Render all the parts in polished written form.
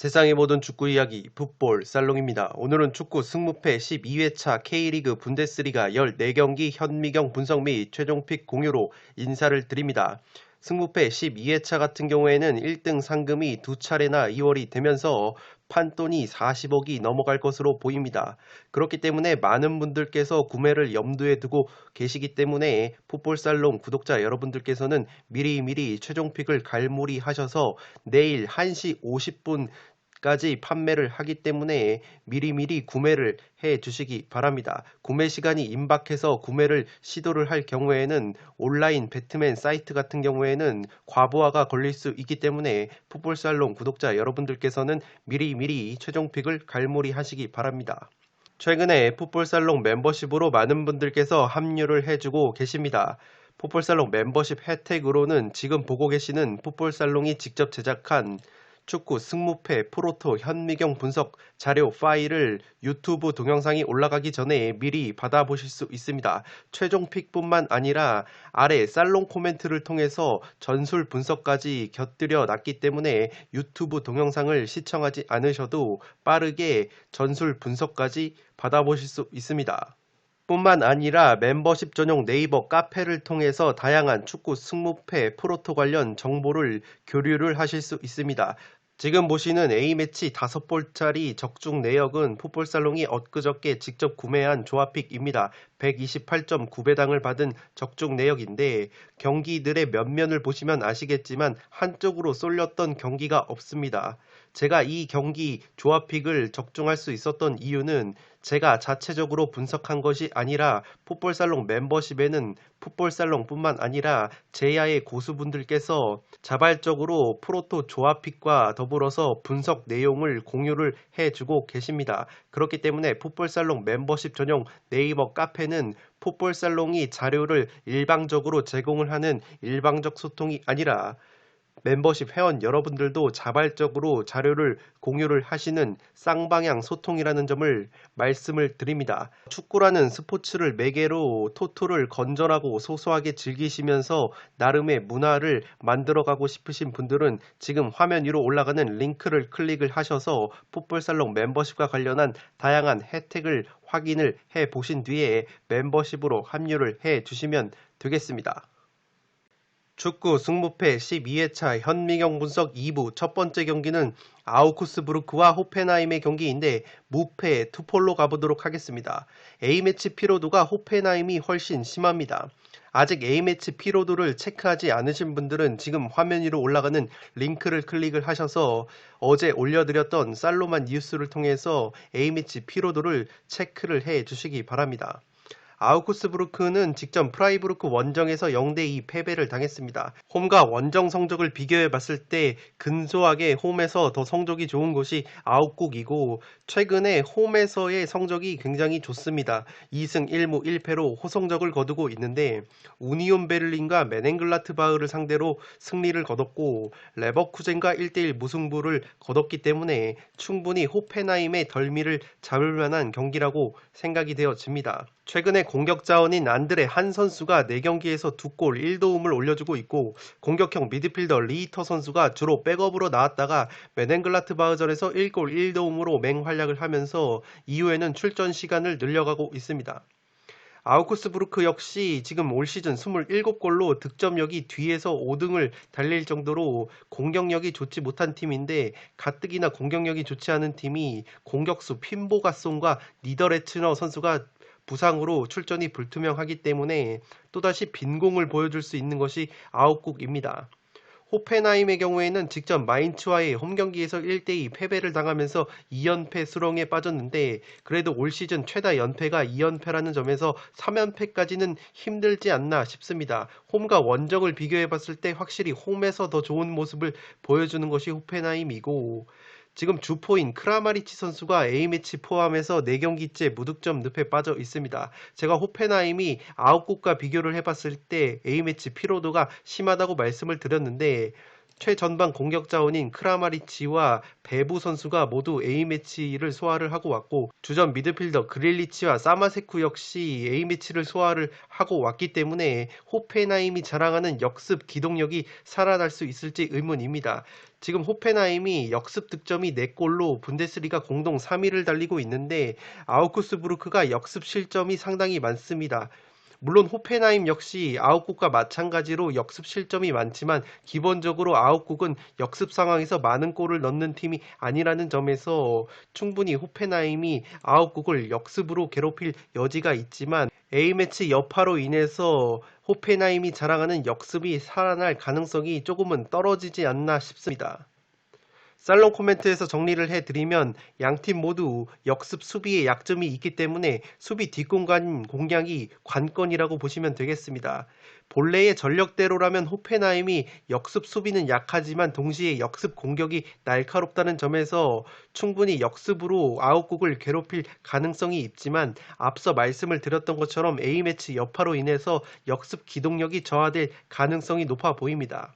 세상의 모든 축구 이야기 풋볼 살롱입니다. 오늘은 축구 승무패 12회차 K리그 분데스리가 14경기 현미경 분석 및 최종픽 공유로 인사를 드립니다. 승무패 12회차 같은 경우에는 1등 상금이 두 차례나 2월이 되면서 판돈이 40억이 넘어갈 것으로 보입니다. 그렇기 때문에 많은 분들께서 구매를 염두에 두고 계시기 때문에 풋볼살롱 구독자 여러분들께서는 미리미리 최종픽을 갈무리 하셔서 내일 1시 50분 까지 판매를 하기 때문에 미리미리 구매를 해 주시기 바랍니다. 구매 시간이 임박해서 구매를 시도를 할 경우에는 온라인 배트맨 사이트 같은 경우에는 과부하가 걸릴 수 있기 때문에 풋볼살롱 구독자 여러분들께서는 미리미리 최종픽을 갈무리 하시기 바랍니다. 최근에 풋볼살롱 멤버십으로 많은 분들께서 합류를 해주고 계십니다. 풋볼살롱 멤버십 혜택으로는 지금 보고 계시는 풋볼살롱이 직접 제작한 축구 승무패 프로토 현미경 분석 자료 파일을 유튜브 동영상이 올라가기 전에 미리 받아보실 수 있습니다. 최종픽뿐만 아니라 아래 살롱 코멘트를 통해서 전술 분석까지 곁들여 놨기 때문에 유튜브 동영상을 시청하지 않으셔도 빠르게 전술 분석까지 받아보실 수 있습니다. 뿐만 아니라 멤버십 전용 네이버 카페를 통해서 다양한 축구 승무패 프로토 관련 정보를 교류를 하실 수 있습니다. 지금 보시는 A매치 5볼짜리 적중 내역은 풋볼살롱이 엊그저께 직접 구매한 조합픽입니다. 128.9배당을 받은 적중 내역인데 경기들의 면면을 보시면 아시겠지만 한쪽으로 쏠렸던 경기가 없습니다. 제가 이 경기 조합픽을 적중할 수 있었던 이유는 제가 자체적으로 분석한 것이 아니라 풋볼살롱 멤버십에는 풋볼살롱뿐만 아니라 제야의 고수분들께서 자발적으로 프로토 조합픽과 더불어서 분석 내용을 공유를 해주고 계십니다. 그렇기 때문에 풋볼살롱 멤버십 전용 네이버 카페는 풋볼살롱이 자료를 일방적으로 제공을 하는 일방적 소통이 아니라 멤버십 회원 여러분들도 자발적으로 자료를 공유를 하시는 쌍방향 소통이라는 점을 말씀을 드립니다. 축구라는 스포츠를 매개로 토토를 건전하고 소소하게 즐기시면서 나름의 문화를 만들어가고 싶으신 분들은 지금 화면 위로 올라가는 링크를 클릭을 하셔서 풋볼살롱 멤버십과 관련한 다양한 혜택을 확인을 해 보신 뒤에 멤버십으로 합류를 해 주시면 되겠습니다. 축구 승무패 12회차 현미경 분석 2부 첫 번째 경기는 아우쿠스부르크와 호펜하임의 경기인데 무패 투폴로 가보도록 하겠습니다. A매치 피로도가 호펜하임이 훨씬 심합니다. 아직 A매치 피로도를 체크하지 않으신 분들은 지금 화면 위로 올라가는 링크를 클릭을 하셔서 어제 올려드렸던 살로만 뉴스를 통해서 A매치 피로도를 체크를 해 주시기 바랍니다. 아우쿠스부르크는 직전 프라이부르크 원정에서 0대2 패배를 당했습니다. 홈과 원정 성적을 비교해 봤을 때 근소하게 홈에서 더 성적이 좋은 곳이 아웃국이고 최근에 홈에서의 성적이 굉장히 좋습니다. 2승 1무 1패로 호성적을 거두고 있는데 우니온 베를린과 메넨글라트바흐를 상대로 승리를 거뒀고 레버쿠젠과 1대1 무승부를 거뒀기 때문에 충분히 호펜하임의 덜미를 잡을 만한 경기라고 생각이 되어집니다. 최근에 공격 자원인 안드레 한 선수가 4경기에서 2골 1도움을 올려주고 있고 공격형 미드필더 리히터 선수가 주로 백업으로 나왔다가 메넨글라트바흐전에서 1골 1도움으로 맹활약을 하면서 이후에는 출전 시간을 늘려가고 있습니다. 아우쿠스부르크 역시 지금 올 시즌 27골로 득점력이 뒤에서 5등을 달릴 정도로 공격력이 좋지 못한 팀인데 가뜩이나 공격력이 좋지 않은 팀이 공격수 핀보가송과 니더레츠너 선수가 부상으로 출전이 불투명하기 때문에 또다시 빈공을 보여줄 수 있는 것이 아웃국입니다. 호펜하임의 경우에는 직접 마인츠와의 홈경기에서 1대2 패배를 당하면서 2연패 수렁에 빠졌는데 그래도 올 시즌 최다 연패가 2연패라는 점에서 3연패까지는 힘들지 않나 싶습니다. 홈과 원정을 비교해봤을 때 확실히 홈에서 더 좋은 모습을 보여주는 것이 호펜하임이고 지금 주포인 크라마리치 선수가 A매치 포함해서 4경기째 무득점 늪에 빠져 있습니다. 제가 호펜하임이 아웃국과 비교를 해봤을 때 A매치 피로도가 심하다고 말씀을 드렸는데 최전방 공격 자원인 크라마리치와 베부 선수가 모두 A매치를 소화를 하고 왔고 주전 미드필더 그릴리치와 사마세쿠 역시 A매치를 소화를 하고 왔기 때문에 호펜하임이 자랑하는 역습 기동력이 살아날 수 있을지 의문입니다. 지금 호펜하임이 역습 득점이 4골로 분데스리가 공동 3위를 달리고 있는데 아우크스부르크가 역습 실점이 상당히 많습니다. 물론 호펜하임 역시 아웃국과 마찬가지로 역습 실점이 많지만 기본적으로 아웃국은 역습 상황에서 많은 골을 넣는 팀이 아니라는 점에서 충분히 호펜하임이 아웃국을 역습으로 괴롭힐 여지가 있지만 A매치 여파로 인해서 호펜하임이 자랑하는 역습이 살아날 가능성이 조금은 떨어지지 않나 싶습니다. 살롱 코멘트에서 정리를 해드리면 양팀 모두 역습 수비에 약점이 있기 때문에 수비 뒷공간 공략이 관건이라고 보시면 되겠습니다. 본래의 전력대로라면 호펜하임이 역습 수비는 약하지만 동시에 역습 공격이 날카롭다는 점에서 충분히 역습으로 아웃국을 괴롭힐 가능성이 있지만 앞서 말씀을 드렸던 것처럼 A매치 여파로 인해서 역습 기동력이 저하될 가능성이 높아 보입니다.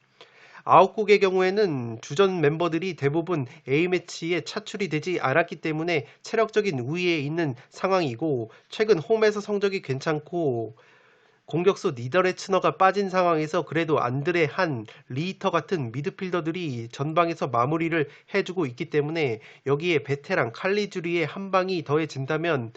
아웃국의 경우에는 주전 멤버들이 대부분 A매치에 차출이 되지 않았기 때문에 체력적인 우위에 있는 상황이고 최근 홈에서 성적이 괜찮고 공격수 니더레츠너가 빠진 상황에서 그래도 안드레 한, 리히터 같은 미드필더들이 전방에서 마무리를 해주고 있기 때문에 여기에 베테랑 칼리주리의 한 방이 더해진다면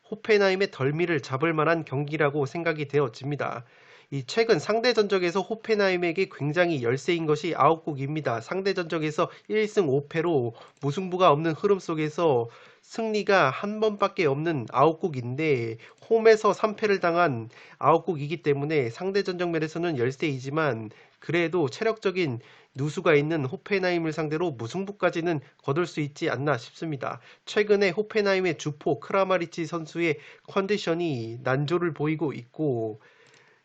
호펜하임의 덜미를 잡을 만한 경기라고 생각이 되어집니다. 이 최근 상대 전적에서 호펜하임에게 굉장히 열세인 것이 아웃국입니다. 상대 전적에서 1승 5패로 무승부가 없는 흐름 속에서 승리가 한 번밖에 없는 아웃국인데 홈에서 3패를 당한 아웃국이기 때문에 상대 전적면에서는 열세이지만 그래도 체력적인 누수가 있는 호펜하임을 상대로 무승부까지는 거둘 수 있지 않나 싶습니다. 최근에 호펜하임의 주포 크라마리치 선수의 컨디션이 난조를 보이고 있고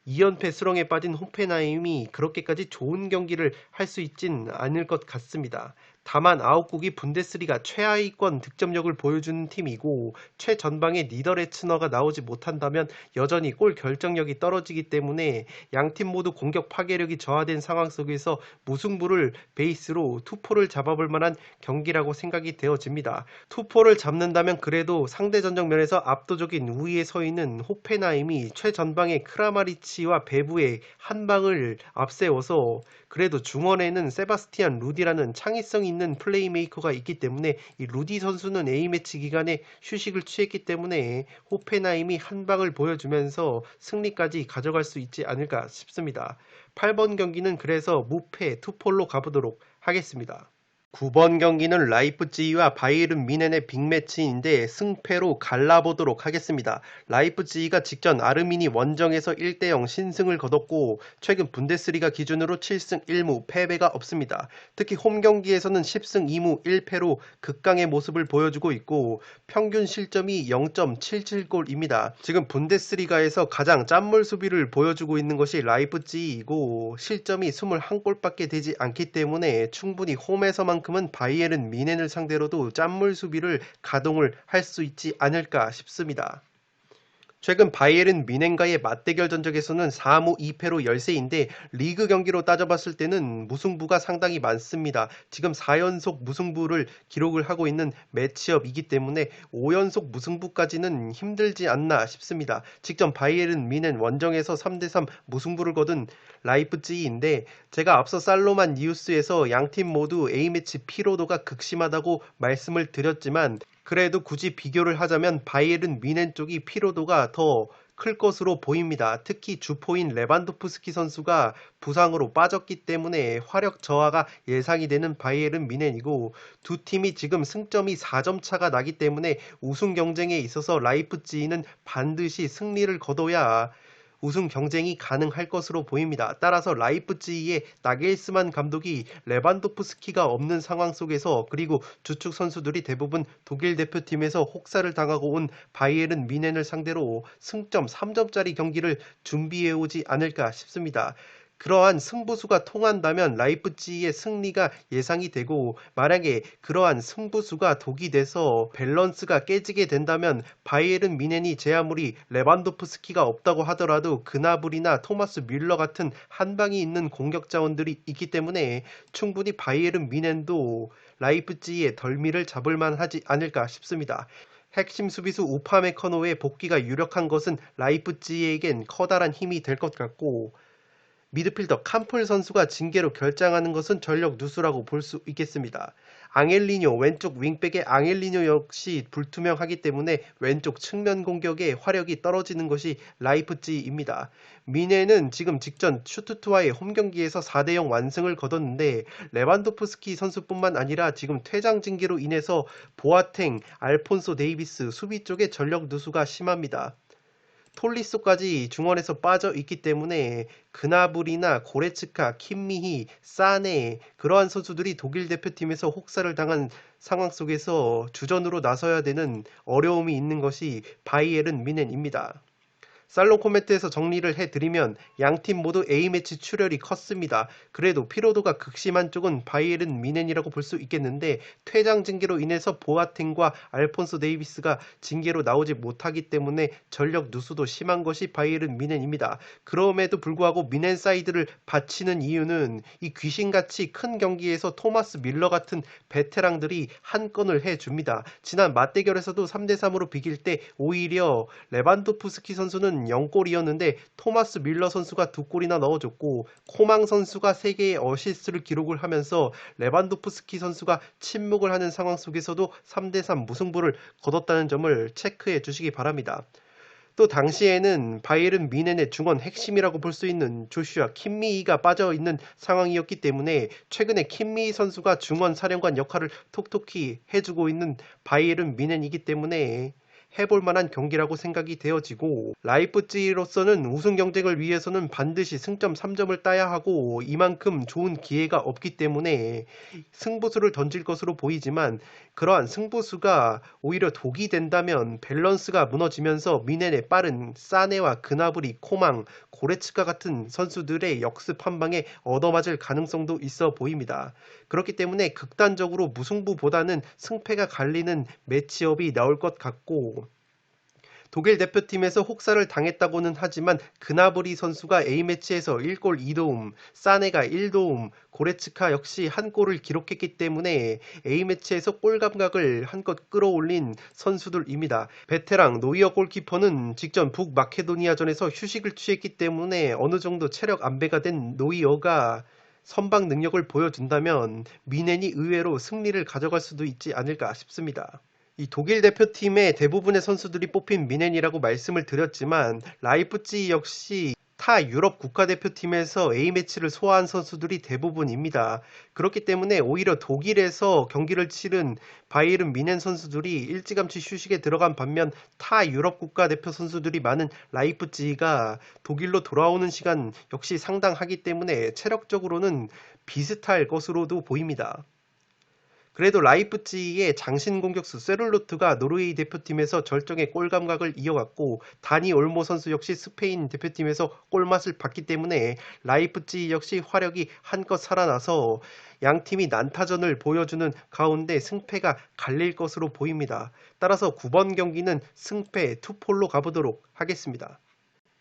2연패 수렁에 빠진 호펜하임이 그렇게까지 좋은 경기를 할 수 있진 않을 것 같습니다. 다만 아웃국이 분데스리가 최하위권 득점력을 보여주는 팀이고 최전방에 니더레츠너가 나오지 못한다면 여전히 골 결정력이 떨어지기 때문에 양팀 모두 공격 파괴력이 저하된 상황 속에서 무승부를 베이스로 투포를 잡아볼 만한 경기라고 생각이 되어집니다. 투포를 잡는다면 그래도 상대 전적 면에서 압도적인 우위에 서 있는 호펜하임이 최전방의 크라마리치와 베부의 한 방을 앞세워서 그래도 중원에는 세바스티안 루디라는 창의성 있는 플레이메이커가 있기 때문에 이 루디 선수는 A매치 기간에 휴식을 취했기 때문에 호펜하임이 한 방을 보여주면서 승리까지 가져갈 수 있지 않을까 싶습니다. 8번 경기는 그래서 무패 투폴로 가보도록 하겠습니다. 9번 경기는 라이프치히와 바이에른 뮌헨의 빅매치인데 승패로 갈라보도록 하겠습니다. 라이프치히가 직전 아르미니 원정에서 1대0 신승을 거뒀고 최근 분데스리가 기준으로 7승 1무 패배가 없습니다. 특히 홈 경기에서는 10승 2무 1패로 극강의 모습을 보여주고 있고 평균 실점이 0.77골입니다. 지금 분데스리가에서 가장 짠물 수비를 보여주고 있는 것이 라이프치히이고 실점이 21골밖에 되지 않기 때문에 충분히 홈에서만 만큼은 바이에른 뮌헨을 상대로도 짠물 수비를 가동을 할 수 있지 않을까 싶습니다. 최근 바이에른 뮌헨과의 맞대결 전적에서는 4무 2패로 열세인데 리그 경기로 따져봤을 때는 무승부가 상당히 많습니다. 지금 4연속 무승부를 기록을 하고 있는 매치업이기 때문에 5연속 무승부까지는 힘들지 않나 싶습니다. 직전 바이에른 뮌헨 원정에서 3대3 무승부를 거둔 라이프치히인데 제가 앞서 살로만 뉴스에서 양팀 모두 A매치 피로도가 극심하다고 말씀을 드렸지만 그래도 굳이 비교를 하자면 바이에른 뮌헨 쪽이 피로도가 더 클 것으로 보입니다. 특히 주포인 레반도프스키 선수가 부상으로 빠졌기 때문에 화력 저하가 예상이 되는 바이에른 뮌헨이고 두 팀이 지금 승점이 4점 차가 나기 때문에 우승 경쟁에 있어서 라이프치히는 반드시 승리를 거둬야 우승 경쟁이 가능할 것으로 보입니다. 따라서 라이프치히의 나겔스만 감독이 레반도프스키가 없는 상황 속에서 그리고 주축 선수들이 대부분 독일 대표팀에서 혹사를 당하고 온 바이에른 뮌헨을 상대로 승점 3점짜리 경기를 준비해오지 않을까 싶습니다. 그러한 승부수가 통한다면 라이프치히의 승리가 예상이 되고, 만약에 그러한 승부수가 독이 돼서 밸런스가 깨지게 된다면 바이에른 뮌헨이 제 아무리 레반도프스키가 없다고 하더라도 그나브리나 토마스 뮬러 같은 한방이 있는 공격 자원들이 있기 때문에 충분히 바이에른 뮌헨도 라이프치히의 덜미를 잡을 만하지 않을까 싶습니다. 핵심 수비수 우파메커노의 복귀가 유력한 것은 라이프치히에겐 커다란 힘이 될 것 같고, 미드필더 캄플 선수가 징계로 결장하는 것은 전력 누수라고 볼 수 있겠습니다. 앙헬리뇨, 왼쪽 윙백의 앙헬리뇨 역시 불투명하기 때문에 왼쪽 측면 공격의 화력이 떨어지는 것이 라이프치히입니다. 뮌헨은 지금 직전 슈투트와의 홈경기에서 4대0 완승을 거뒀는데, 레반도프스키 선수뿐만 아니라 지금 퇴장 징계로 인해서 보아탱, 알폰소 데이비스 수비 쪽의 전력 누수가 심합니다. 톨리소까지 중원에서 빠져 있기 때문에 그나브리나 고레츠카, 킴미히, 사네, 그러한 선수들이 독일 대표팀에서 혹사를 당한 상황 속에서 주전으로 나서야 되는 어려움이 있는 것이 바이에른 뮌헨입니다. 살롱 코멘트에서 정리를 해드리면 양팀 모두 A매치 출혈이 컸습니다. 그래도 피로도가 극심한 쪽은 바이에른 뮌헨이라고 볼 수 있겠는데, 퇴장 징계로 인해서 보아탱과 알폰소 데이비스가 징계로 나오지 못하기 때문에 전력 누수도 심한 것이 바이에른 뮌헨입니다. 그럼에도 불구하고 뮌헨 사이드를 바치는 이유는 이 귀신같이 큰 경기에서 토마스 뮬러 같은 베테랑들이 한 건을 해줍니다. 지난 맞대결에서도 3대3으로 비길 때 오히려 레반도프스키 선수는 0골이었는데 토마스 뮬러 선수가 2골이나 넣어줬고, 코망 선수가 3개의 어시스트를 기록을 하면서 레반도프스키 선수가 침묵을 하는 상황 속에서도 3대3 무승부를 거뒀다는 점을 체크해 주시기 바랍니다. 또 당시에는 바이에른 뮌헨의 중원 핵심이라고 볼 수 있는 조슈아 킴미히가 빠져있는 상황이었기 때문에 최근에 킴미히 선수가 중원 사령관 역할을 톡톡히 해주고 있는 바이에른 뮌헨이기 때문에 해볼 만한 경기라고 생각이 되어지고, 라이프치히로서는 우승 경쟁을 위해서는 반드시 승점 3점을 따야 하고 이만큼 좋은 기회가 없기 때문에 승부수를 던질 것으로 보이지만, 그러한 승부수가 오히려 독이 된다면 밸런스가 무너지면서 뮌헨의 빠른 사네와 그나브리, 코망, 고레츠카 같은 선수들의 역습 한 방에 얻어맞을 가능성도 있어 보입니다. 그렇기 때문에 극단적으로 무승부보다는 승패가 갈리는 매치업이 나올 것 같고, 독일 대표팀에서 혹사를 당했다고는 하지만 그나브리 선수가 A매치에서 1골 2도움, 사네가 1도움, 고레츠카 역시 한 골을 기록했기 때문에 A매치에서 골 감각을 한껏 끌어올린 선수들입니다. 베테랑 노이어 골키퍼는 직전 북마케도니아전에서 휴식을 취했기 때문에 어느 정도 체력 안배가 된 노이어가 선방 능력을 보여준다면 뮌헨이 의외로 승리를 가져갈 수도 있지 않을까 싶습니다. 이 독일 대표팀의 대부분의 선수들이 뽑힌 뮌헨이라고 말씀을 드렸지만, 라이프치히 역시 타 유럽 국가대표팀에서 A매치를 소화한 선수들이 대부분입니다. 그렇기 때문에 오히려 독일에서 경기를 치른 바이에른 뮌헨 선수들이 일찌감치 휴식에 들어간 반면, 타 유럽 국가대표 선수들이 많은 라이프치히가 독일로 돌아오는 시간 역시 상당하기 때문에 체력적으로는 비슷할 것으로도 보입니다. 그래도 라이프치히의 장신 공격수 세룰로트가 노르웨이 대표팀에서 절정의 골 감각을 이어갔고, 다니 올모 선수 역시 스페인 대표팀에서 골맛을 봤기 때문에 라이프치히 역시 화력이 한껏 살아나서 양팀이 난타전을 보여주는 가운데 승패가 갈릴 것으로 보입니다. 따라서 9번 경기는 승패 투폴로 가보도록 하겠습니다.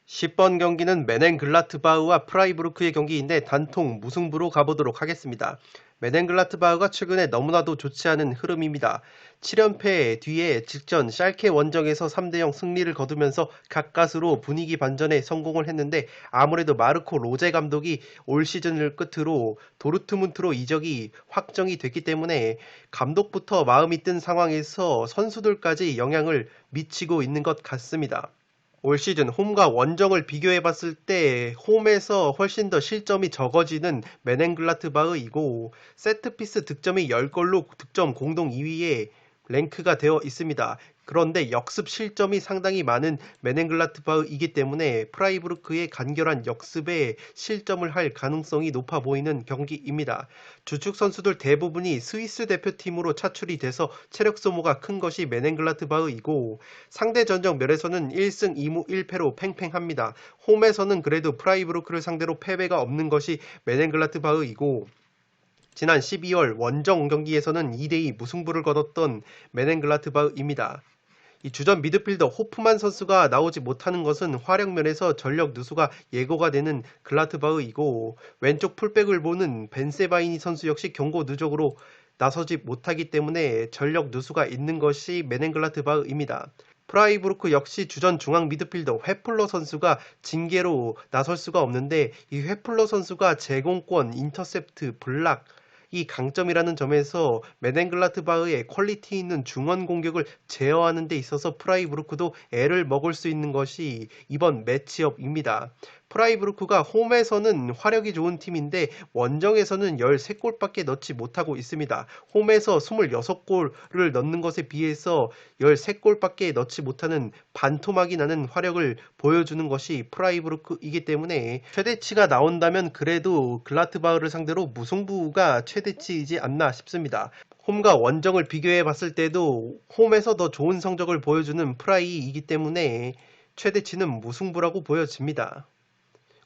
10번 경기는 메넨글라트바흐와 프라이부르크의 경기인데 단통 무승부로 가보도록 하겠습니다. 메넨글라트바흐가 최근에 너무나도 좋지 않은 흐름입니다. 7연패 뒤에 직전 샬케 원정에서 3대0 승리를 거두면서 가까스로 분위기 반전에 성공을 했는데, 아무래도 마르코 로제 감독이 올 시즌을 끝으로 도르트문트로 이적이 확정이 됐기 때문에 감독부터 마음이 뜬 상황에서 선수들까지 영향을 미치고 있는 것 같습니다. 올 시즌 홈과 원정을 비교해봤을 때 홈에서 훨씬 더 실점이 적어지는 메넨글라트바흐이고, 세트피스 득점이 10골로 득점 공동 2위에 랭크가 되어 있습니다. 그런데 역습 실점이 상당히 많은 메넨글라트바흐이기 때문에 프라이부르크의 간결한 역습에 실점을 할 가능성이 높아 보이는 경기입니다. 주축 선수들 대부분이 스위스 대표팀으로 차출이 돼서 체력 소모가 큰 것이 메넨글라트바흐이고 상대 전적 면에서는 1승 2무 1패로 팽팽합니다. 홈에서는 그래도 프라이부르크를 상대로 패배가 없는 것이 메넨글라트바흐이고 지난 12월 원정 경기에서는 2대2 무승부를 거뒀던 메넨글라트바흐입니다. 이 주전 미드필더 호프만 선수가 나오지 못하는 것은 활약면에서 전력 누수가 예고가 되는 글라트바흐이고 왼쪽 풀백을 보는 벤세바이니 선수 역시 경고 누적으로 나서지 못하기 때문에 전력 누수가 있는 것이 메넨글라트바흐입니다. 프라이부르크 역시 주전 중앙 미드필더 회플러 선수가 징계로 나설 수가 없는데 이 회플러 선수가 제공권, 인터셉트, 블락 이 강점이라는 점에서 메넨글라트바흐의 퀄리티 있는 중원 공격을 제어하는 데 있어서 프라이부르크도 애를 먹을 수 있는 것이 이번 매치업입니다. 프라이부르크가 홈에서는 화력이 좋은 팀인데 원정에서는 13골밖에 넣지 못하고 있습니다. 홈에서 26골을 넣는 것에 비해서 13골밖에 넣지 못하는 반토막이 나는 화력을 보여주는 것이 프라이부르크이기 때문에 최대치가 나온다면 그래도 글라트바흐를 상대로 무승부가 최대치이지 않나 싶습니다. 홈과 원정을 비교해 봤을 때도 홈에서 더 좋은 성적을 보여주는 프라이이기 때문에 최대치는 무승부라고 보여집니다.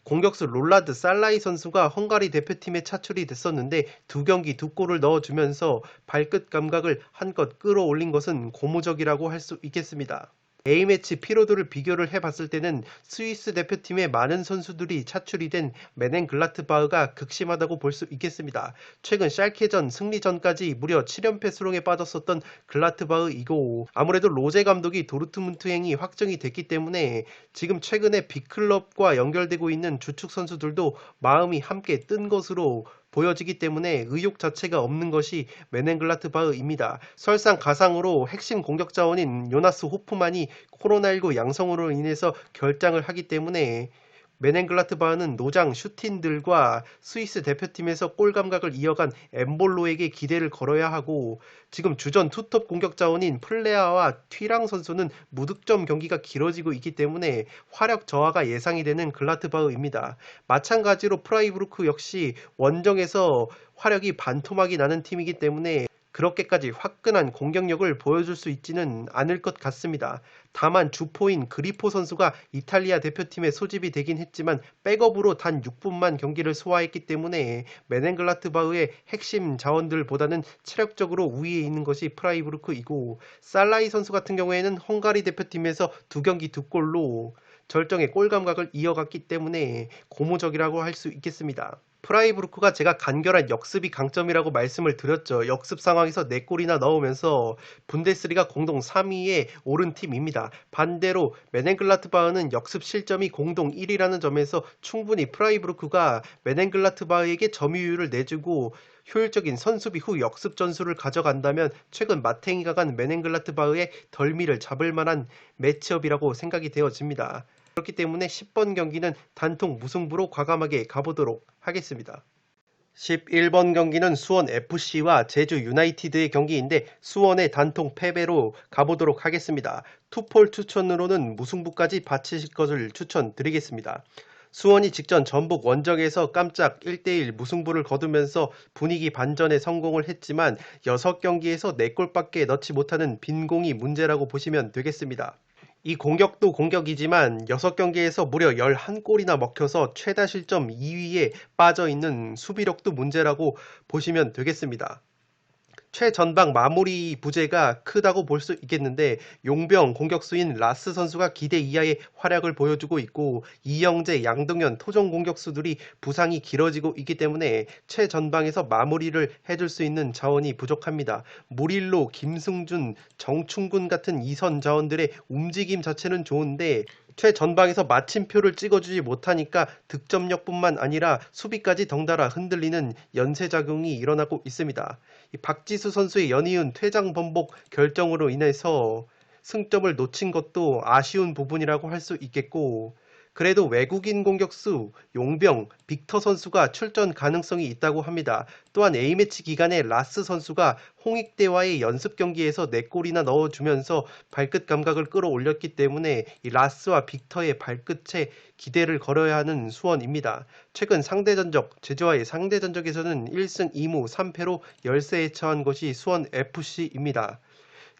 공격수 롤라드 살라이 선수가 헝가리 대표팀에 차출이 됐었는데 두 경기 두 골을 넣어주면서 발끝 감각을 한껏 끌어올린 것은 고무적이라고 할 수 있겠습니다. A매치 피로도를 비교를 해봤을 때는 스위스 대표팀의 많은 선수들이 차출이 된 메넨글라트바흐가 극심하다고 볼 수 있겠습니다. 최근 샬케전 승리전까지 무려 7연패 수렁에 빠졌었던 글라트바흐이고 아무래도 로제 감독이 도르트문트행이 확정이 됐기 때문에 지금 최근에 빅클럽과 연결되고 있는 주축 선수들도 마음이 함께 뜬 것으로 보여지기 때문에 의욕 자체가 없는 것이 메넨글라트바흐입니다. 설상가상으로 핵심 공격 자원인 요나스 호프만이 코로나19 양성으로 인해서 결장을 하기 때문에 메넨글라트바흐는 노장 슈틴들과 스위스 대표팀에서 골 감각을 이어간 엠볼로에게 기대를 걸어야 하고 지금 주전 투톱 공격 자원인 플레아와 튀랑 선수는 무득점 경기가 길어지고 있기 때문에 화력 저하가 예상이 되는 글라트바흐입니다. 마찬가지로 프라이부르크 역시 원정에서 화력이 반토막이 나는 팀이기 때문에 그렇게까지 화끈한 공격력을 보여줄 수 있지는 않을 것 같습니다. 다만 주포인 그리포 선수가 이탈리아 대표팀에 소집이 되긴 했지만 백업으로 단 6분만 경기를 소화했기 때문에 메넨글라트바흐의 핵심 자원들보다는 체력적으로 우위에 있는 것이 프라이부르크이고 살라이 선수 같은 경우에는 헝가리 대표팀에서 두 경기 두 골로 절정의 골 감각을 이어갔기 때문에 고무적이라고 할 수 있겠습니다. 프라이부르크가 제가 간결한 역습이 강점이라고 말씀을 드렸죠. 역습 상황에서 4골이나 넣으면서 분데스리가 공동 3위에 오른 팀입니다. 반대로 메넨글라트바흐는 역습 실점이 공동 1위라는 점에서 충분히 프라이부르크가 메넨글라트바흐에게 점유율을 내주고 효율적인 선수비 후 역습 전술을 가져간다면 최근 마탱이가 간 메넨글라트바흐의 덜미를 잡을 만한 매치업이라고 생각이 되어집니다. 그렇기 때문에 10번 경기는 단통 무승부로 과감하게 가보도록 하겠습니다. 11번 경기는 수원 FC와 제주 유나이티드의 경기인데 수원의 단통 패배로 가보도록 하겠습니다. 투폴 추천으로는 무승부까지 바치실 것을 추천드리겠습니다. 수원이 직전 전북 원정에서 깜짝 1대1 무승부를 거두면서 분위기 반전에 성공을 했지만 6경기에서 4골밖에 넣지 못하는 빈공이 문제라고 보시면 되겠습니다. 이 공격도 공격이지만 6경기에서 무려 11골이나 먹혀서 최다 실점 2위에 빠져있는 수비력도 문제라고 보시면 되겠습니다. 최전방 마무리 부재가 크다고 볼 수 있겠는데 용병 공격수인 라스 선수가 기대 이하의 활약을 보여주고 있고 이영재, 양동현 토종 공격수들이 부상이 길어지고 있기 때문에 최전방에서 마무리를 해줄 수 있는 자원이 부족합니다. 무릴로, 김승준, 정충군 같은 이선 자원들의 움직임 자체는 좋은데 최전방에서 마침표를 찍어주지 못하니까 득점력뿐만 아니라 수비까지 덩달아 흔들리는 연쇄작용이 일어나고 있습니다. 이 박지수 선수의 연이은 퇴장 번복 결정으로 인해서 승점을 놓친 것도 아쉬운 부분이라고 할 수 있겠고 그래도 외국인 공격수 용병 빅터 선수가 출전 가능성이 있다고 합니다. 또한 A매치 기간에 라스 선수가 홍익대와의 연습 경기에서 4골이나 넣어주면서 발끝 감각을 끌어올렸기 때문에 이 라스와 빅터의 발끝에 기대를 걸어야 하는 수원입니다. 최근 상대 전적, 제주와의 상대 전적에서는 1승 2무 3패로 열세에 처한 것이 수원 FC입니다.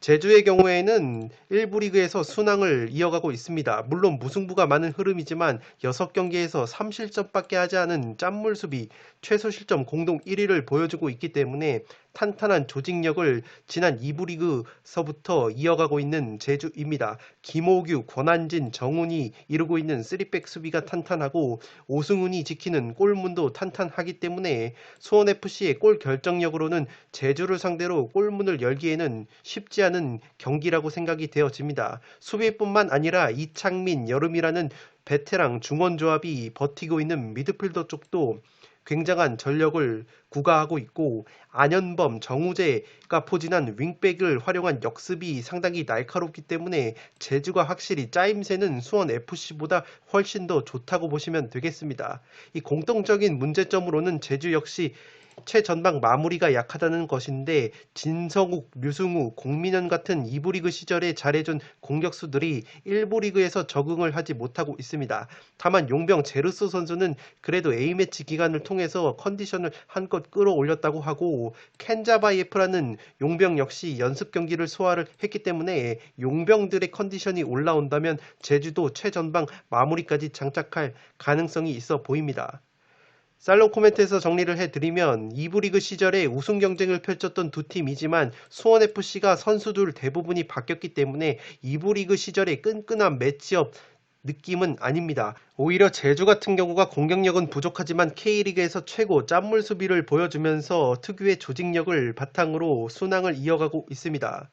제주의 경우에는 1부 리그에서 순항을 이어가고 있습니다. 물론 무승부가 많은 흐름이지만 6경기에서 3실점밖에 하지 않은 짠물 수비, 최소 실점 공동 1위를 보여주고 있기 때문에 탄탄한 조직력을 지난 2부 리그서부터 이어가고 있는 제주입니다. 김호규, 권한진, 정훈이 이루고 있는 3백 수비가 탄탄하고 오승훈이 지키는 골문도 탄탄하기 때문에 수원FC의 골 결정력으로는 제주를 상대로 골문을 열기에는 쉽지 않은 경기라고 생각이 되어집니다. 수비뿐만 아니라 이창민, 여름이라는 베테랑 중원 조합이 버티고 있는 미드필더 쪽도 굉장한 전력을 구가하고 있고 안현범, 정우재가 포진한 윙백을 활용한 역습이 상당히 날카롭기 때문에 제주가 확실히 짜임새는 수원 FC보다 훨씬 더 좋다고 보시면 되겠습니다. 이 공통적인 문제점으로는 제주 역시 최전방 마무리가 약하다는 것인데 진성욱, 류승우, 공민현 같은 2부 리그 시절에 잘해준 공격수들이 1부 리그에서 적응을 하지 못하고 있습니다. 다만 용병 제르소 선수는 그래도 A매치 기간을 통해서 컨디션을 한껏 끌어올렸다고 하고 켄자바예프라는 용병 역시 연습 경기를 소화를 했기 때문에 용병들의 컨디션이 올라온다면 제주도 최전방 마무리까지 장착할 가능성이 있어 보입니다. 살롱 코멘트에서 정리를 해드리면 2부 리그 시절에 우승 경쟁을 펼쳤던 두 팀이지만 수원FC가 선수들 대부분이 바뀌었기 때문에 2부 리그 시절의 끈끈한 매치업 느낌은 아닙니다. 오히려 제주 같은 경우가 공격력은 부족하지만 K리그에서 최고 짠물 수비를 보여주면서 특유의 조직력을 바탕으로 순항을 이어가고 있습니다.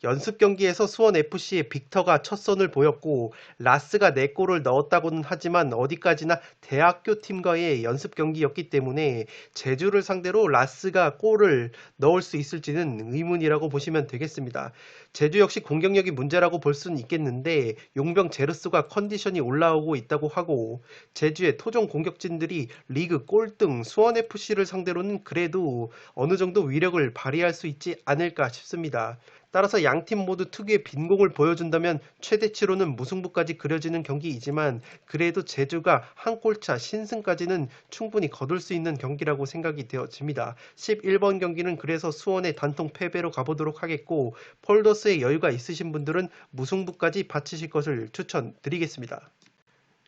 연습 경기에서 수원FC의 빅터가 첫 선을 보였고 라스가 4골을 넣었다고는 하지만 어디까지나 대학교 팀과의 연습 경기였기 때문에 제주를 상대로 라스가 골을 넣을 수 있을지는 의문이라고 보시면 되겠습니다. 제주 역시 공격력이 문제라고 볼 수는 있겠는데 용병 제르소가 컨디션이 올라오고 있다고 하고 제주의 토종 공격진들이 리그 꼴등 수원FC를 상대로는 그래도 어느 정도 위력을 발휘할 수 있지 않을까 싶습니다. 따라서 양팀 모두 특유의 빈공을 보여준다면 최대치로는 무승부까지 그려지는 경기이지만 그래도 제주가 한 골차 신승까지는 충분히 거둘 수 있는 경기라고 생각이 되어집니다. 11번 경기는 그래서 수원의 단통 패배로 가보도록 하겠고 폴더스의 여유가 있으신 분들은 무승부까지 바치실 것을 추천드리겠습니다.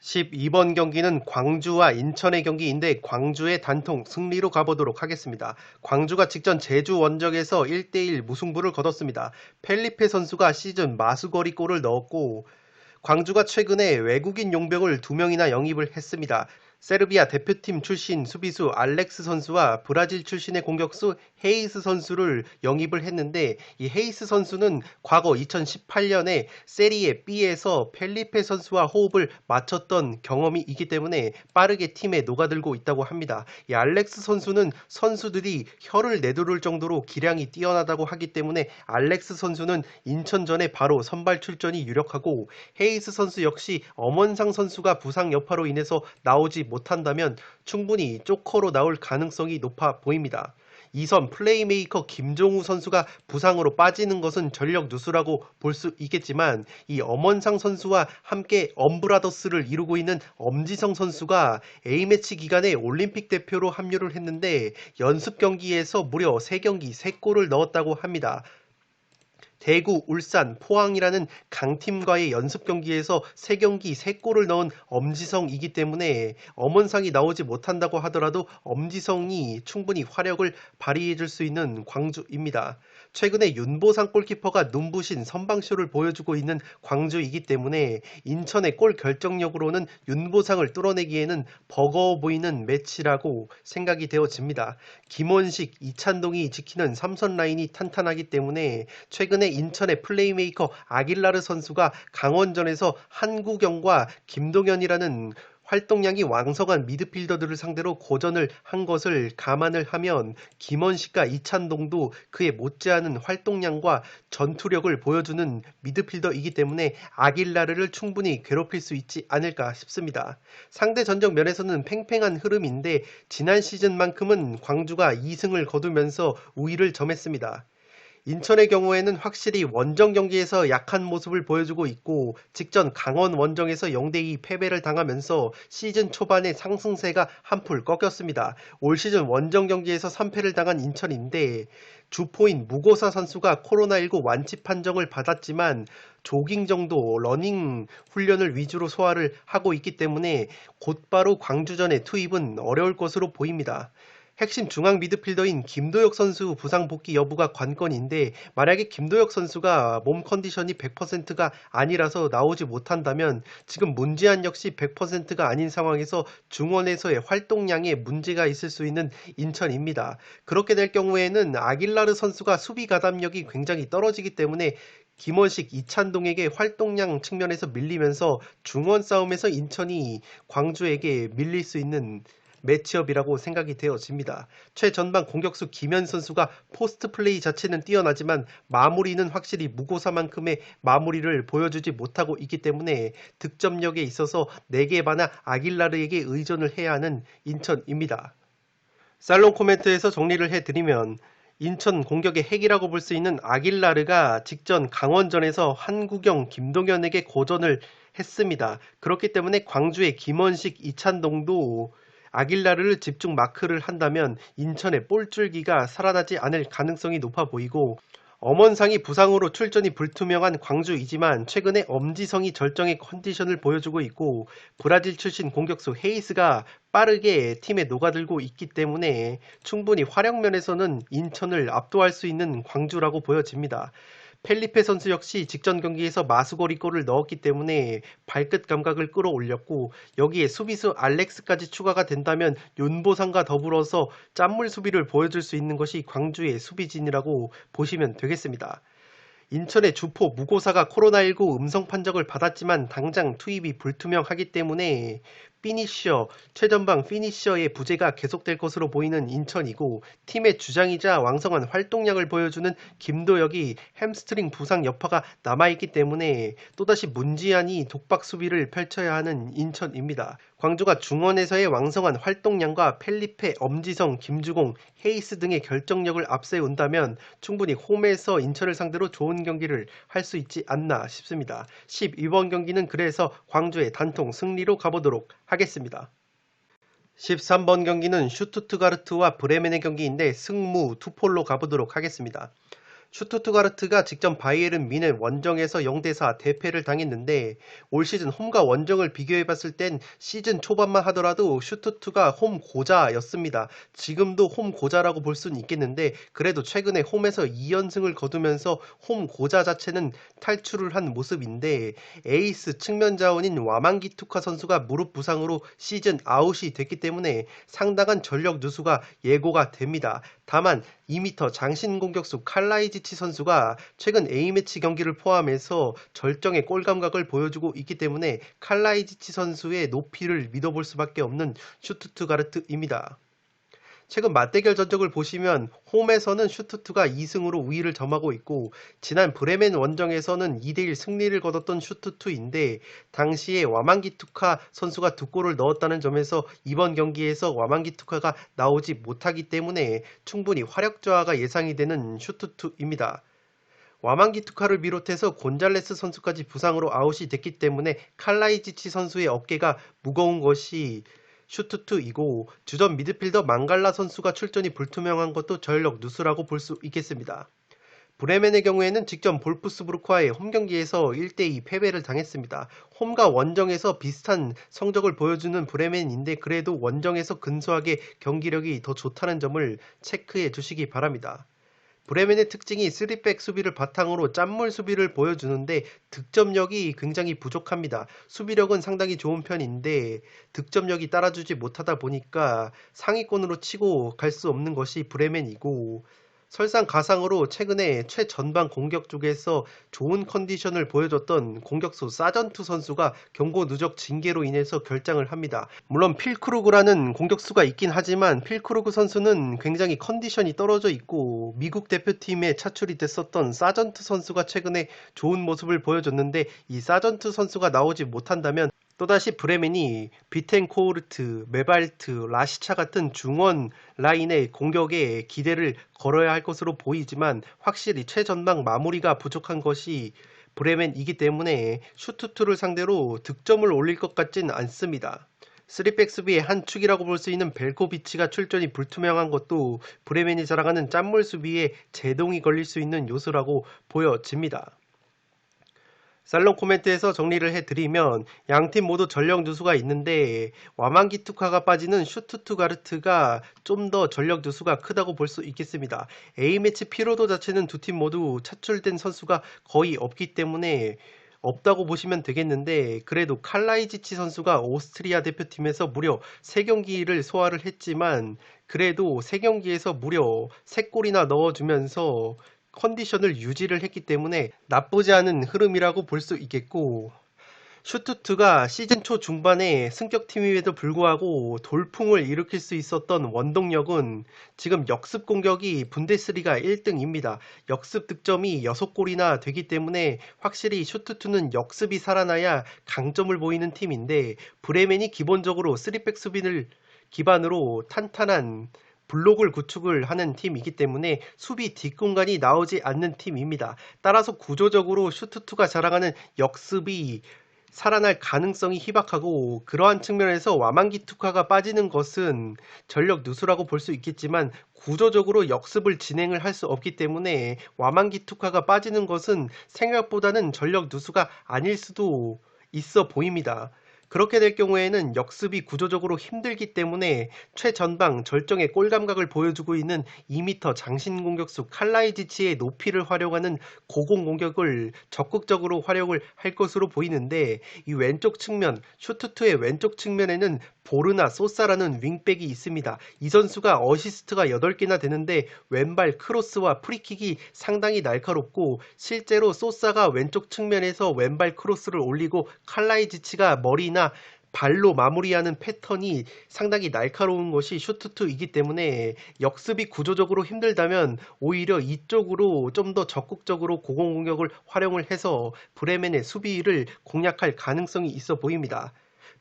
12번 경기는 광주와 인천의 경기인데 광주의 단통 승리로 가보도록 하겠습니다. 광주가 직전 제주 원정에서 1대1 무승부를 거뒀습니다. 펠리페 선수가 시즌 마수거리 골을 넣었고 광주가 최근에 외국인 용병을 2명이나 영입을 했습니다. 세르비아 대표팀 출신 수비수 알렉스 선수와 브라질 출신의 공격수 헤이스 선수를 영입을 했는데 이 헤이스 선수는 과거 2018년에 세리에 B에서 펠리페 선수와 호흡을 맞췄던 경험이 있기 때문에 빠르게 팀에 녹아들고 있다고 합니다. 이 알렉스 선수는 선수들이 혀를 내두를 정도로 기량이 뛰어나다고 하기 때문에 알렉스 선수는 인천전에 바로 선발 출전이 유력하고 헤이스 선수 역시 엄원상 선수가 부상 여파로 인해서 나오지 못한다면 충분히 조커로 나올 가능성이 높아 보입니다. 2선 플레이메이커 김종우 선수가 부상으로 빠지는 것은 전력 누수라고 볼 수 있겠지만 이 엄원상 선수와 함께 엄브라더스를 이루고 있는 엄지성 선수가 A매치 기간에 올림픽 대표로 합류를 했는데 연습 경기에서 무려 3경기 3골을 넣었다고 합니다. 대구, 울산, 포항이라는 강팀과의 연습 경기에서 3경기 3골을 넣은 엄지성이기 때문에 엄원상이 나오지 못한다고 하더라도 엄지성이 충분히 화력을 발휘해줄 수 있는 광주입니다. 최근에 윤보상 골키퍼가 눈부신 선방쇼를 보여주고 있는 광주이기 때문에 인천의 골 결정력으로는 윤보상을 뚫어내기에는 버거워 보이는 매치라고 생각이 되어집니다. 김원식, 이찬동이 지키는 3선 라인이 탄탄하기 때문에 최근에 인천의 플레이메이커 아길라르 선수가 강원전에서 한국영과 김동현이라는 활동량이 왕성한 미드필더들을 상대로 고전을 한 것을 감안을 하면 김원식과 이찬동도 그에 못지않은 활동량과 전투력을 보여주는 미드필더이기 때문에 아길라르를 충분히 괴롭힐 수 있지 않을까 싶습니다. 상대 전적 면에서는 팽팽한 흐름인데 지난 시즌만큼은 광주가 2승을 거두면서 우위를 점했습니다. 인천의 경우에는 확실히 원정 경기에서 약한 모습을 보여주고 있고 직전 강원 원정에서 0대2 패배를 당하면서 시즌 초반에 상승세가 한풀 꺾였습니다. 올 시즌 원정 경기에서 3패를 당한 인천인데 주포인 무고사 선수가 코로나19 완치 판정을 받았지만 조깅 정도 러닝 훈련을 위주로 소화를 하고 있기 때문에 곧바로 광주전의 투입은 어려울 것으로 보입니다. 핵심 중앙 미드필더인 김도혁 선수 부상 복귀 여부가 관건인데 만약에 김도혁 선수가 몸 컨디션이 100%가 아니라서 나오지 못한다면 지금 문지한 역시 100%가 아닌 상황에서 중원에서의 활동량에 문제가 있을 수 있는 인천입니다. 그렇게 될 경우에는 아길라르 선수가 수비 가담력이 굉장히 떨어지기 때문에 김원식, 이찬동에게 활동량 측면에서 밀리면서 중원 싸움에서 인천이 광주에게 밀릴 수 있는 매치업이라고 생각이 되어집니다. 최전방 공격수 김현 선수가 포스트 플레이 자체는 뛰어나지만 마무리는 확실히 무고사만큼의 마무리를 보여주지 못하고 있기 때문에 득점력에 있어서 4개 반하 아길라르에게 의존을 해야 하는 인천입니다. 살롱 코멘트에서 정리를 해드리면 인천 공격의 핵이라고 볼 수 있는 아길라르가 직전 강원전에서 한국영, 김동현에게 고전을 했습니다. 그렇기 때문에 광주의 김원식, 이찬동도 아길라르를 집중 마크를 한다면 인천의 볼줄기가 살아나지 않을 가능성이 높아 보이고 엄원상이 부상으로 출전이 불투명한 광주이지만 최근에 엄지성이 절정의 컨디션을 보여주고 있고 브라질 출신 공격수 헤이스가 빠르게 팀에 녹아들고 있기 때문에 충분히 활약면에서는 인천을 압도할 수 있는 광주라고 보여집니다. 펠리페 선수 역시 직전 경기에서 마수거리 골을 넣었기 때문에 발끝 감각을 끌어올렸고 여기에 수비수 알렉스까지 추가가 된다면 윤보상과 더불어서 짠물 수비를 보여줄 수 있는 것이 광주의 수비진이라고 보시면 되겠습니다. 인천의 주포 무고사가 코로나19 음성 판정을 받았지만 당장 투입이 불투명하기 때문에 최전방 피니셔의 부재가 계속될 것으로 보이는 인천이고 팀의 주장이자 왕성한 활동량을 보여주는 김도혁이 햄스트링 부상 여파가 남아있기 때문에 또다시 문지한이 독박 수비를 펼쳐야 하는 인천입니다. 광주가 중원에서의 왕성한 활동량과 펠리페, 엄지성, 김주공, 헤이스 등의 결정력을 앞세운다면 충분히 홈에서 인천을 상대로 좋은 경기를 할 수 있지 않나 싶습니다. 12번 경기는 그래서 광주의 단통 승리로 가보도록 하겠습니다. 13번 경기는 슈투트가르트와 브레멘의 경기인데 승무 투폴로 가보도록 하겠습니다. 슈투트가르트가 직전 바이에른 뮌헨 원정에서 0대4 대패를 당했는데 올 시즌 홈과 원정을 비교해봤을 땐 시즌 초반만 하더라도 슈투트가 홈 고자였습니다. 지금도 홈 고자라고 볼 수는 있겠는데 그래도 최근에 홈에서 2연승을 거두면서 홈 고자 자체는 탈출을 한 모습인데 에이스 측면 자원인 와망기투카 선수가 무릎 부상으로 시즌 아웃이 됐기 때문에 상당한 전력 누수가 예고가 됩니다. 다만 2m 장신 공격수 칼라이지치 선수가 최근 A매치 경기를 포함해서 절정의 골 감각을 보여주고 있기 때문에 칼라이지치 선수의 높이를 믿어볼 수밖에 없는 슈투트가르트입니다. 최근 맞대결 전적을 보시면 홈에서는 슈투트가 2승으로 우위를 점하고 있고 지난 브레멘 원정에서는 2대1 승리를 거뒀던 슈투트인데 당시에 와망기투카 선수가 2골을 넣었다는 점에서 이번 경기에서 와망기투카가 나오지 못하기 때문에 충분히 화력 저하가 예상이 되는 슈투트입니다. 와망기투카를 비롯해서 곤잘레스 선수까지 부상으로 아웃이 됐기 때문에 칼라이지치 선수의 어깨가 무거운 것이 슈투트이고 주전 미드필더 망갈라 선수가 출전이 불투명한 것도 전력 누수라고 볼 수 있겠습니다. 브레멘의 경우에는 직전 볼프스부르크와의 홈경기에서 1대2 패배를 당했습니다. 홈과 원정에서 비슷한 성적을 보여주는 브레멘인데 그래도 원정에서 근소하게 경기력이 더 좋다는 점을 체크해 주시기 바랍니다. 브레멘의 특징이 3백 수비를 바탕으로 짠물 수비를 보여주는데 득점력이 굉장히 부족합니다. 수비력은 상당히 좋은 편인데 득점력이 따라주지 못하다 보니까 상위권으로 치고 갈 수 없는 것이 브레멘이고 설상가상으로 최근에 최전방 공격 쪽에서 좋은 컨디션을 보여줬던 공격수 사전투 선수가 경고 누적 징계로 인해서 결장을 합니다. 물론 필크루그라는 공격수가 있긴 하지만 필크루그 선수는 굉장히 컨디션이 떨어져 있고 미국 대표팀에 차출이 됐었던 사전투 선수가 최근에 좋은 모습을 보여줬는데 이 사전투 선수가 나오지 못한다면 또다시 브레멘이 비텐코르트, 메발트, 라시차 같은 중원 라인의 공격에 기대를 걸어야 할 것으로 보이지만 확실히 최전방 마무리가 부족한 것이 브레멘이기 때문에 슈투트를 상대로 득점을 올릴 것 같진 않습니다. 3백 수비의 한 축이라고 볼 수 있는 벨코비치가 출전이 불투명한 것도 브레멘이 자랑하는 짠물 수비에 제동이 걸릴 수 있는 요소라고 보여집니다. 살롱 코멘트에서 정리를 해드리면 양팀 모두 전력 누수가 있는데 와만기투카가 빠지는 슈투트가르트가 좀 더 전력 누수가 크다고 볼 수 있겠습니다. A매치 피로도 자체는 두 팀 모두 차출된 선수가 거의 없기 때문에 없다고 보시면 되겠는데 그래도 칼라이지치 선수가 오스트리아 대표팀에서 무려 3경기를 소화를 했지만 그래도 3경기에서 무려 3골이나 넣어주면서 컨디션을 유지를 했기 때문에 나쁘지 않은 흐름이라고 볼 수 있겠고 슈투트가 시즌 초 중반에 승격팀임에도 불구하고 돌풍을 일으킬 수 있었던 원동력은 지금 역습 공격이 분데스리가 1등입니다. 역습 득점이 6골이나 되기 때문에 확실히 슈투트는 역습이 살아나야 강점을 보이는 팀인데 브레멘이 기본적으로 3백 수비를 기반으로 탄탄한 블록을 구축을 하는 팀이기 때문에 수비 뒷공간이 나오지 않는 팀입니다. 따라서 구조적으로 슈투트가 자랑하는 역습이 살아날 가능성이 희박하고 그러한 측면에서 와만기투카가 빠지는 것은 전력 누수라고 볼 수 있겠지만 구조적으로 역습을 진행을 할 수 없기 때문에 와만기투카가 빠지는 것은 생각보다는 전력 누수가 아닐 수도 있어 보입니다. 그렇게 될 경우에는 역습이 구조적으로 힘들기 때문에 최전방 절정의 골 감각을 보여주고 있는 2m 장신 공격수 칼라이지치의 높이를 활용하는 고공 공격을 적극적으로 활용을 할 것으로 보이는데 이 왼쪽 측면 슈투트의 왼쪽 측면에는 보르나 소사라는 윙백이 있습니다. 이 선수가 어시스트가 8개나 되는데 왼발 크로스와 프리킥이 상당히 날카롭고 실제로 소사가 왼쪽 측면에서 왼발 크로스를 올리고 칼라이지치가 머리나 발로 마무리하는 패턴이 상당히 날카로운 것이 슈투트이기 때문에 역습이 구조적으로 힘들다면 오히려 이쪽으로 좀 더 적극적으로 고공공격을 활용을 해서 브레멘의 수비를 공략할 가능성이 있어 보입니다.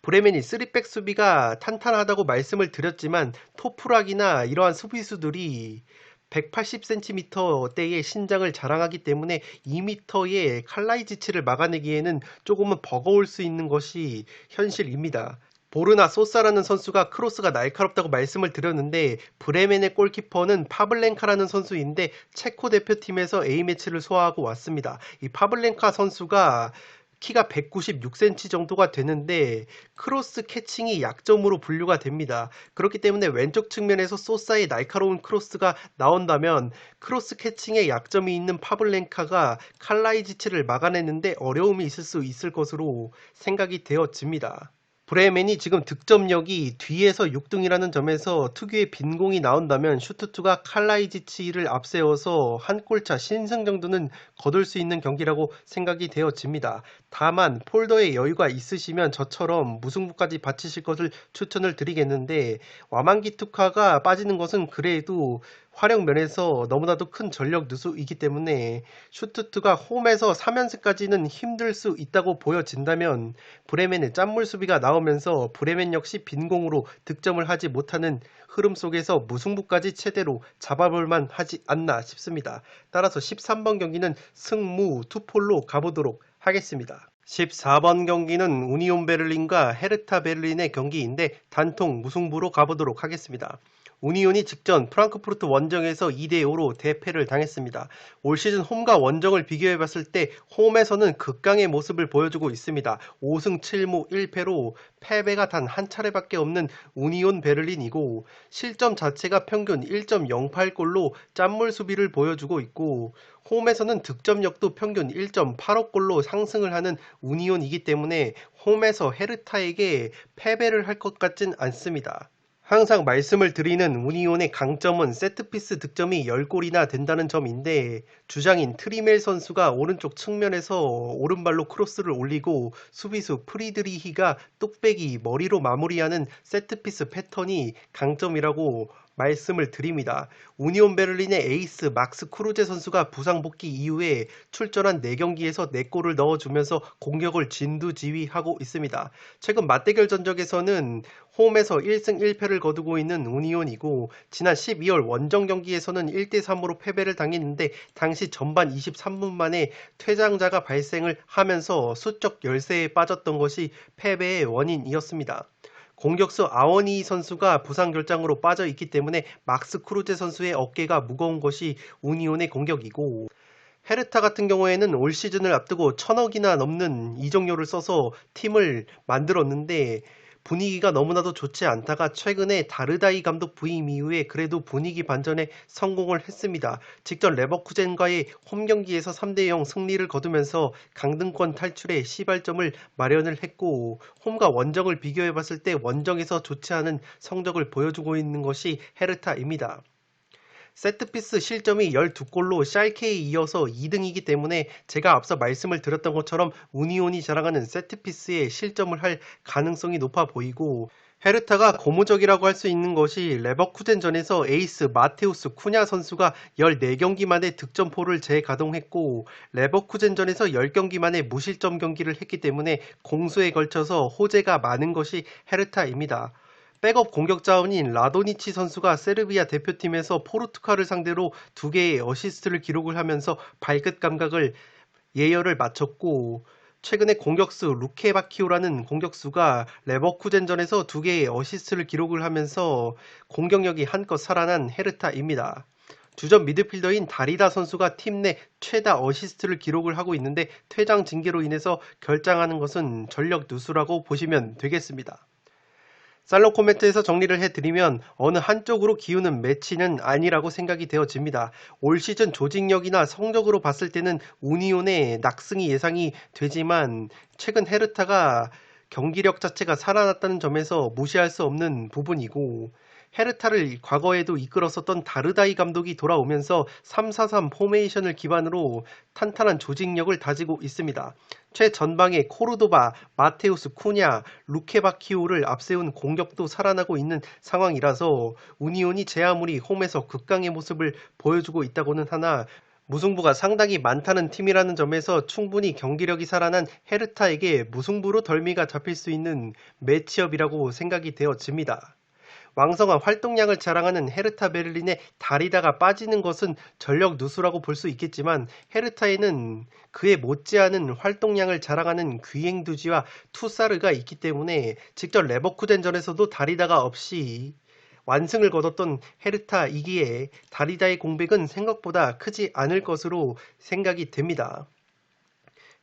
브레멘이 3백 수비가 탄탄하다고 말씀을 드렸지만 토프락이나 이러한 수비수들이 180cm대의 신장을 자랑하기 때문에 2m의 칼라이지치를 막아내기에는 조금은 버거울 수 있는 것이 현실입니다. 보르나 소사라는 선수가 크로스가 날카롭다고 말씀을 드렸는데 브레멘의 골키퍼는 파블렌카라는 선수인데 체코 대표팀에서 A매치를 소화하고 왔습니다. 이 파블렌카 선수가 키가 196cm 정도가 되는데 크로스 캐칭이 약점으로 분류가 됩니다. 그렇기 때문에 왼쪽 측면에서 소사의 날카로운 크로스가 나온다면 크로스 캐칭에 약점이 있는 파블렌카가 칼라이지치를 막아내는데 어려움이 있을 수 있을 것으로 생각이 되어집니다. 브레멘이 지금 득점력이 뒤에서 6등이라는 점에서 특유의 빈공이 나온다면 슈투트가 칼라이지치를 앞세워서 한 골차 신승 정도는 거둘 수 있는 경기라고 생각이 되어집니다. 다만 폴더에 여유가 있으시면 저처럼 무승부까지 바치실 것을 추천을 드리겠는데 와만기투카가 빠지는 것은 그래도 활용 면에서 너무나도 큰 전력 누수이기 때문에 슈투트가 홈에서 3연승까지는 힘들 수 있다고 보여진다면 브레멘의 짠물 수비가 나오면서 브레멘 역시 빈공으로 득점을 하지 못하는 흐름 속에서 무승부까지 최대로 잡아볼만 하지 않나 싶습니다. 따라서 13번 경기는 승무 투폴로 가보도록 하겠습니다. 14번 경기는 우니온 베를린과 헤르타 베를린의 경기인데 단통 무승부로 가보도록 하겠습니다. 우니온이 직전 프랑크푸르트 원정에서 2대5로 대패를 당했습니다. 올 시즌 홈과 원정을 비교해봤을 때 홈에서는 극강의 모습을 보여주고 있습니다. 5승 7무 1패로 패배가 단 한 차례밖에 없는 우니온 베를린이고 실점 자체가 평균 1.08골로 짠물 수비를 보여주고 있고 홈에서는 득점력도 평균 1.85골로 상승을 하는 우니온이기 때문에 홈에서 헤르타에게 패배를 할 것 같진 않습니다. 항상 말씀을 드리는 운이온의 강점은 세트피스 득점이 10골이나 된다는 점인데 주장인 트리멜 선수가 오른쪽 측면에서 오른발로 크로스를 올리고 수비수 프리드리히가 뚝배기 머리로 마무리하는 세트피스 패턴이 강점이라고 말씀을 드립니다. 우니온 베를린의 에이스 막스 크루제 선수가 부상 복귀 이후에 출전한 4경기에서 4골을 넣어주면서 공격을 진두지휘하고 있습니다. 최근 맞대결 전적에서는 홈에서 1승 1패를 거두고 있는 우니온이고 지난 12월 원정 경기에서는 1대3으로 패배를 당했는데 당시 전반 23분 만에 퇴장자가 발생을 하면서 수적 열세에 빠졌던 것이 패배의 원인이었습니다. 공격수 아워니 선수가 부상 결장으로 빠져 있기 때문에 막스 크루제 선수의 어깨가 무거운 것이 우니온의 공격이고 헤르타 같은 경우에는 올 시즌을 앞두고 1,000억이나 넘는 이적료를 써서 팀을 만들었는데 분위기가 너무나도 좋지 않다가 최근에 다르다이 감독 부임 이후에 그래도 분위기 반전에 성공을 했습니다. 직전 레버쿠젠과의 홈 경기에서 3대0 승리를 거두면서 강등권 탈출에 시발점을 마련을 했고 홈과 원정을 비교해봤을 때 원정에서 좋지 않은 성적을 보여주고 있는 것이 헤르타입니다. 세트피스 실점이 12골로 샬케에 이어서 2등이기 때문에 제가 앞서 말씀을 드렸던 것처럼 우니온이 자랑하는 세트피스에 실점을 할 가능성이 높아 보이고 헤르타가 고무적이라고 할 수 있는 것이 레버쿠젠전에서 에이스 마테우스 쿠냐 선수가 14경기 만에 득점포를 재가동했고 레버쿠젠전에서 10경기 만에 무실점 경기를 했기 때문에 공수에 걸쳐서 호재가 많은 것이 헤르타입니다. 백업 공격 자원인 라도니치 선수가 세르비아 대표팀에서 포르투갈을 상대로 2개의 어시스트를 기록을 하면서 발끝 감각을 예열을 마쳤고 최근에 공격수 루케바키오라는 공격수가 레버쿠젠전에서 2개의 어시스트를 기록을 하면서 공격력이 한껏 살아난 헤르타입니다. 주전 미드필더인 다리다 선수가 팀 내 최다 어시스트를 기록을 하고 있는데 퇴장 징계로 인해서 결장하는 것은 전력 누수라고 보시면 되겠습니다. 살롱 코멘트에서 정리를 해드리면 어느 한쪽으로 기우는 매치는 아니라고 생각이 되어집니다. 올 시즌 조직력이나 성적으로 봤을 때는 우니온의 낙승이 예상이 되지만 최근 헤르타가 경기력 자체가 살아났다는 점에서 무시할 수 없는 부분이고 헤르타를 과거에도 이끌었었던 다르다이 감독이 돌아오면서 3-4-3 포메이션을 기반으로 탄탄한 조직력을 다지고 있습니다. 최전방에 코르도바, 마테우스 쿠냐, 루케바키오를 앞세운 공격도 살아나고 있는 상황이라서 우니온이 제 아무리 홈에서 극강의 모습을 보여주고 있다고는 하나 무승부가 상당히 많다는 팀이라는 점에서 충분히 경기력이 살아난 헤르타에게 무승부로 덜미가 잡힐 수 있는 매치업이라고 생각이 되어집니다. 왕성한 활동량을 자랑하는 헤르타 베를린에 다리다가 빠지는 것은 전력 누수라고 볼 수 있겠지만 헤르타에는 그에 못지않은 활동량을 자랑하는 귀행두지와 투사르가 있기 때문에 직접 레버쿠젠전에서도 다리다가 없이 완승을 거뒀던 헤르타이기에 다리다의 공백은 생각보다 크지 않을 것으로 생각이 됩니다.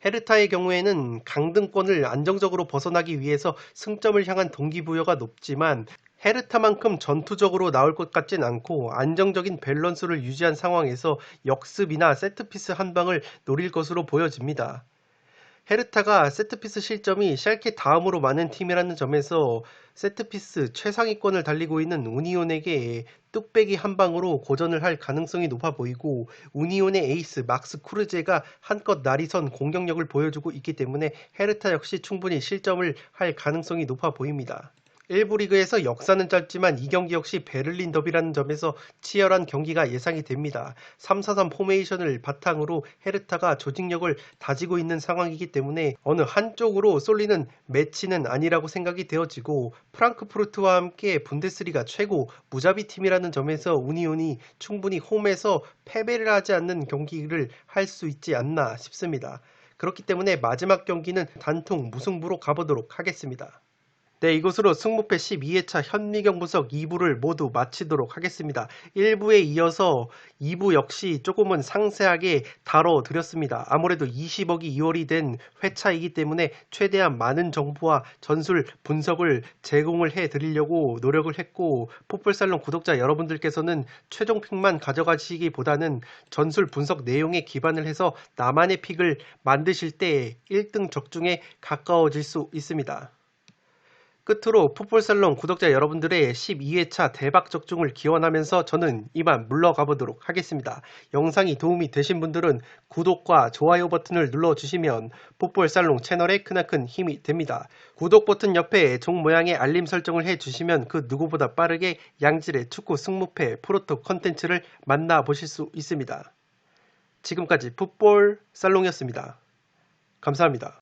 헤르타의 경우에는 강등권을 안정적으로 벗어나기 위해서 승점을 향한 동기부여가 높지만 헤르타만큼 전투적으로 나올 것 같진 않고 안정적인 밸런스를 유지한 상황에서 역습이나 세트피스 한 방을 노릴 것으로 보여집니다. 헤르타가 세트피스 실점이 샬케 다음으로 많은 팀이라는 점에서 세트피스 최상위권을 달리고 있는 우니온에게 뚝배기 한 방으로 고전을 할 가능성이 높아 보이고 우니온의 에이스 막스 쿠르제가 한껏 날이 선 공격력을 보여주고 있기 때문에 헤르타 역시 충분히 실점을 할 가능성이 높아 보입니다. 1부 리그에서 역사는 짧지만 이 경기 역시 베를린 더비라는 점에서 치열한 경기가 예상이 됩니다. 3-4-3 포메이션을 바탕으로 헤르타가 조직력을 다지고 있는 상황이기 때문에 어느 한쪽으로 쏠리는 매치는 아니라고 생각이 되어지고 프랑크푸르트와 함께 분데스리가 최고 무자비 팀이라는 점에서 우니온이 충분히 홈에서 패배를 하지 않는 경기를 할 수 있지 않나 싶습니다. 그렇기 때문에 마지막 경기는 단통 무승부로 가보도록 하겠습니다. 네, 이것으로 승무패 12회차 현미경 분석 2부를 모두 마치도록 하겠습니다. 1부에 이어서 2부 역시 조금은 상세하게 다뤄드렸습니다. 아무래도 20억이 2월이 된 회차이기 때문에 최대한 많은 정보와 전술 분석을 제공을 해드리려고 노력을 했고 풋볼살롱 구독자 여러분들께서는 최종 픽만 가져가시기보다는 전술 분석 내용에 기반을 해서 나만의 픽을 만드실 때 1등 적중에 가까워질 수 있습니다. 끝으로 풋볼살롱 구독자 여러분들의 12회차 대박 적중을 기원하면서 저는 이만 물러가 보도록 하겠습니다. 영상이 도움이 되신 분들은 구독과 좋아요 버튼을 눌러주시면 풋볼살롱 채널에 크나큰 힘이 됩니다. 구독 버튼 옆에 종 모양의 알림 설정을 해주시면 그 누구보다 빠르게 양질의 축구 승무패 프로토 컨텐츠를 만나보실 수 있습니다. 지금까지 풋볼살롱이었습니다. 감사합니다.